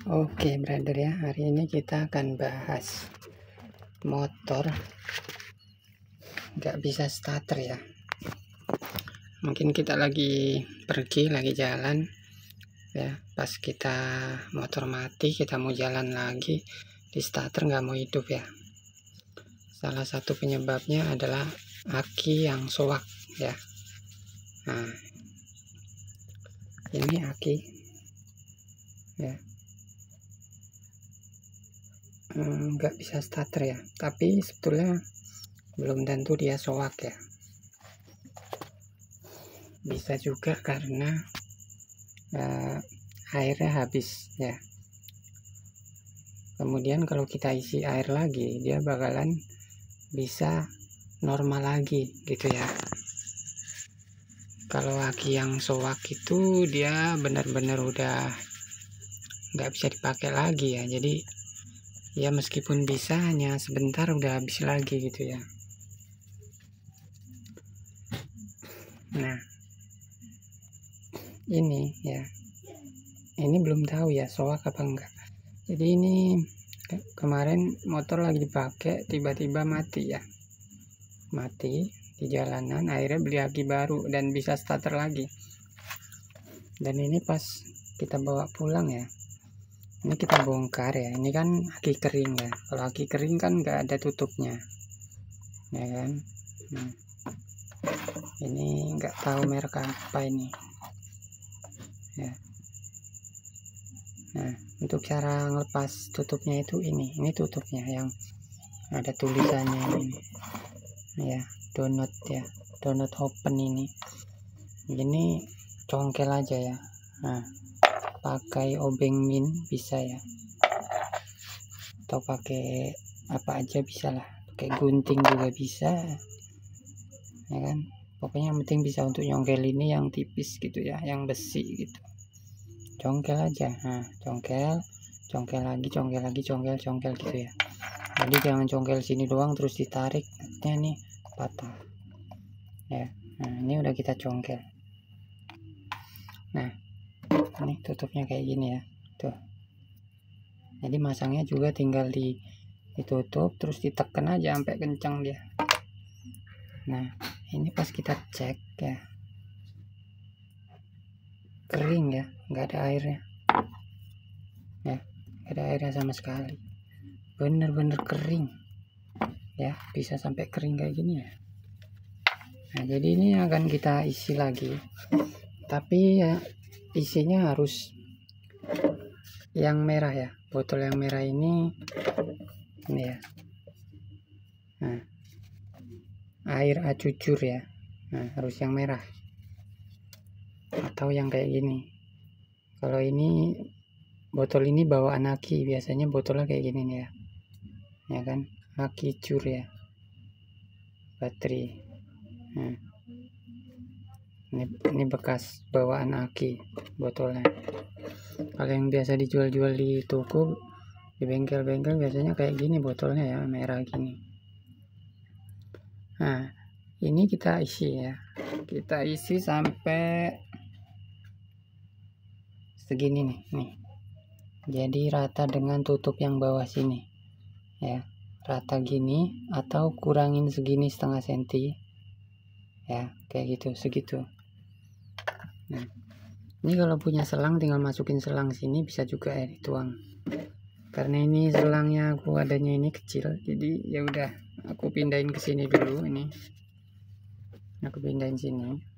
Oke brother ya, hari ini kita akan bahas motor nggak bisa starter ya. Mungkin kita lagi pergi, lagi jalan ya, pas kita motor mati, kita mau jalan lagi, di starter nggak mau hidup ya. Salah satu penyebabnya adalah aki yang soak ya. Nah, ini aki ya, nggak bisa starter ya, tapi sebetulnya belum tentu dia soak ya. Bisa juga karena airnya habis ya. Kemudian kalau kita isi air lagi, dia bakalan bisa normal lagi gitu ya. Kalau aki yang soak itu dia benar-benar udah nggak bisa dipakai lagi ya. Jadi ya meskipun bisa hanya sebentar udah habis lagi gitu ya. Nah, ini ya, ini belum tahu ya soak apa enggak. Jadi ini kemarin motor lagi dipakai, tiba-tiba mati ya, mati di jalanan. Akhirnya beli aki baru dan bisa starter lagi. Dan ini pas kita bawa pulang ya, ini kita bongkar ya. Ini kan aki kering ya, kalau aki kering kan nggak ada tutupnya ya kan. Ini nggak tahu merek apa ini ya. Nah, untuk cara ngelepas tutupnya itu ini tutupnya yang ada tulisannya ini ya, donut ya, donut open ini congkel aja ya. Nah, pakai obeng min bisa ya, atau pakai apa aja bisa lah, pakai gunting juga bisa ya kan. Pokoknya yang penting bisa untuk nyongkel ini yang tipis gitu ya, yang besi gitu. Congkel aja. Nah, congkel lagi, congkel gitu ya. Jadi jangan congkel sini doang terus ditarik, nih patah ya. Nah, ini udah kita congkel. Nah, ini tutupnya kayak gini ya tuh. Jadi masangnya juga tinggal ditutup terus ditekan aja sampai kencang dia. Nah, ini pas kita cek ya, kering ya, nggak ada airnya ya, nggak ada airnya sama sekali, bener-bener kering ya, bisa sampai kering kayak gini ya. Nah, jadi ini akan kita isi lagi, tapi ya isinya harus yang merah ya, botol yang merah ini ya. Nah, air acucur ya. Nah, harus yang merah atau yang kayak gini. Kalau ini botol ini bawaan aki, biasanya botolnya kayak gini nih ya, ya kan, aki cur ya, bateri. Nah, ini bekas bawaan aki botolnya. Kalau yang biasa dijual-jual di toko, di bengkel-bengkel biasanya kayak gini botolnya ya, merah gini. Nah, ini kita isi ya, kita isi sampai segini nih. Jadi rata dengan tutup yang bawah sini ya, rata gini atau kurangin segini setengah senti ya, kayak gitu, segitu. Nah, ini kalau punya selang tinggal masukin selang sini, bisa juga ya dituang. Karena ini selangnya aku adanya ini kecil, jadi ya udah aku pindahin ke sini dulu. Ini aku pindahin sini.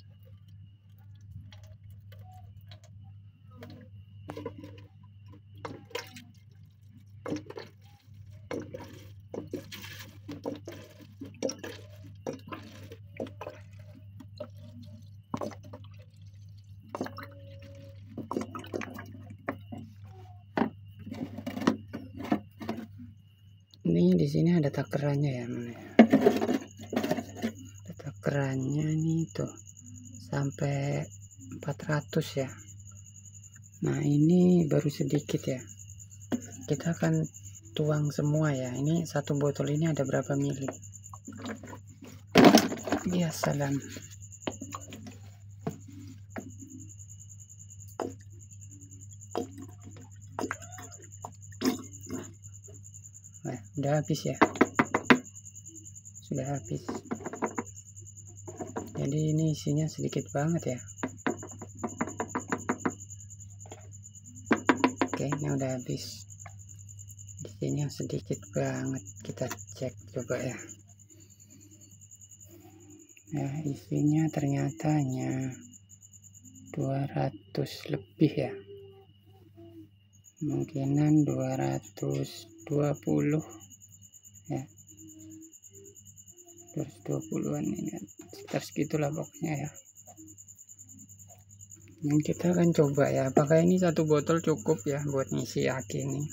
Ini di sini ada takerannya ya, mana ya? Ada takerannya nih tuh, sampai 400 ya. Nah, ini baru sedikit ya. Kita akan tuang semua ya. Ini satu botol ini ada berapa mili? Ya salam. udah habis ya, sudah habis. Jadi ini isinya sedikit banget ya. Oke, ini udah habis, isinya sedikit banget. Kita cek coba ya. Nah, isinya ternyata hanya 200 lebih ya, kemungkinan 220 ya, 220-an ini, sekitar segitulah pokoknya ya. Dan kita akan coba ya, apakah ini satu botol cukup ya buat ngisi aki ini.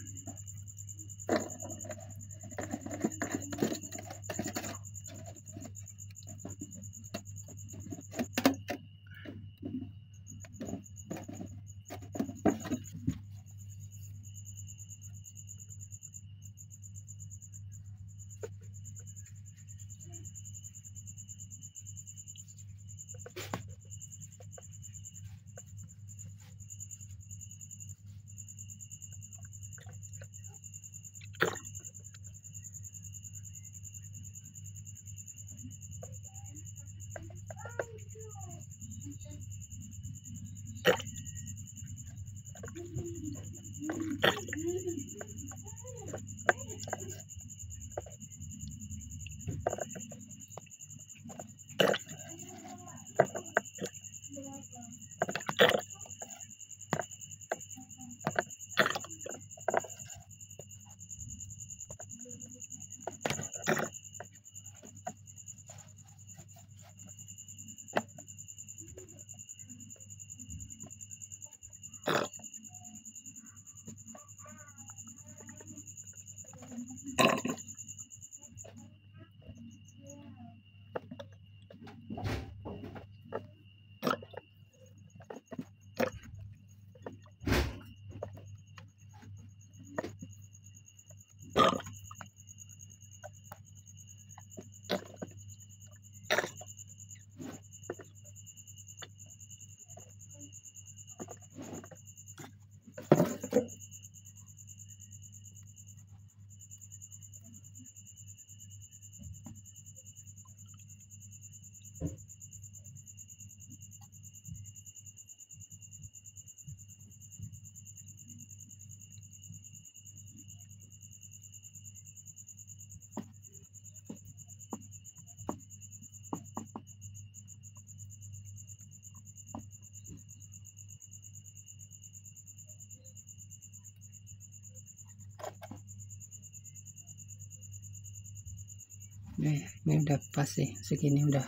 Ini udah pas sih, segini udah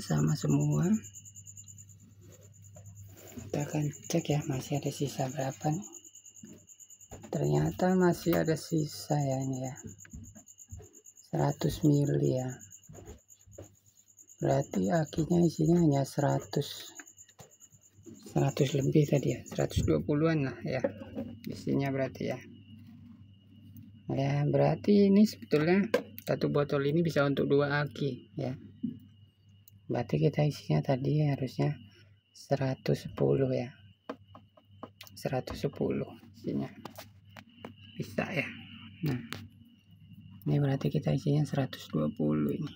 sama semua. Kita akan cek ya, masih ada sisa berapa nih. Ternyata masih ada sisa ya, ini ya 100 ml ya, berarti akinya isinya hanya 100 lebih tadi ya, 120-an lah ya isinya berarti ya. Ya berarti ini sebetulnya satu botol ini bisa untuk 2 aki ya. Berarti kita isinya tadi harusnya 110 ya, 110 isinya bisa ya. Nah ini berarti kita isinya 120 ini.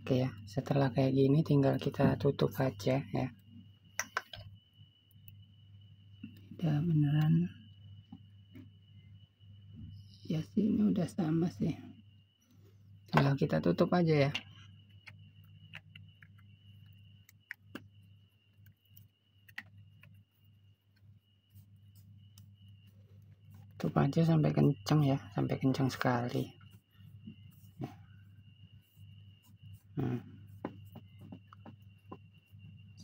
Oke ya, setelah kayak gini tinggal kita tutup aja ya. Udah beneran ya sih, ini udah sama sih, tinggal kita tutup aja ya. Tutup aja sampai kencang ya, sampai kencang sekali.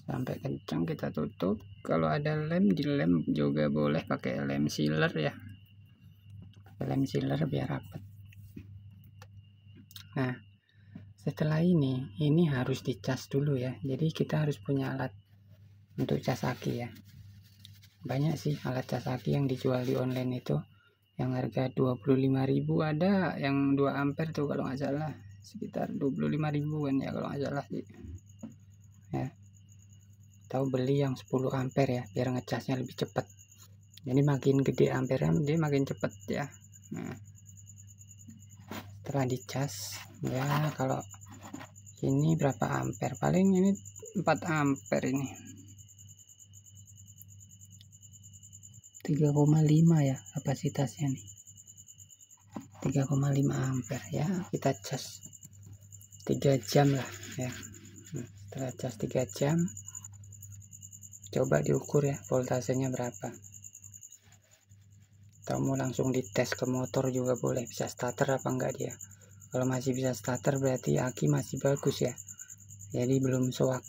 Sampai kencang kita tutup. Kalau ada lem, dilem juga boleh pakai lem sealer ya, lem sealer biar rapat. Nah setelah ini harus dicas dulu ya, jadi kita harus punya alat untuk cas aki ya. Banyak sih alat cas aki yang dijual di online itu, yang harga 25.000, ada yang 2 ampere tuh kalau nggak salah, sekitar 25.000-an ya kalau nggak salah sih ya. Tahu beli yang 10 ampere ya, biar ngecasnya lebih cepat. Jadi makin gede ampernya dia makin cepet ya. Nah, setelah dicas ya, kalau ini berapa ampere, paling ini 4 ampere, ini 3,5 ya kapasitasnya nih, 3,5 ampere ya. Kita cas 3 jam lah ya. Setelah cas 3 jam, coba diukur ya voltasenya berapa, atau mau langsung dites ke motor juga boleh, bisa starter apa enggak dia. Kalau masih bisa starter berarti aki masih bagus ya, jadi belum soak.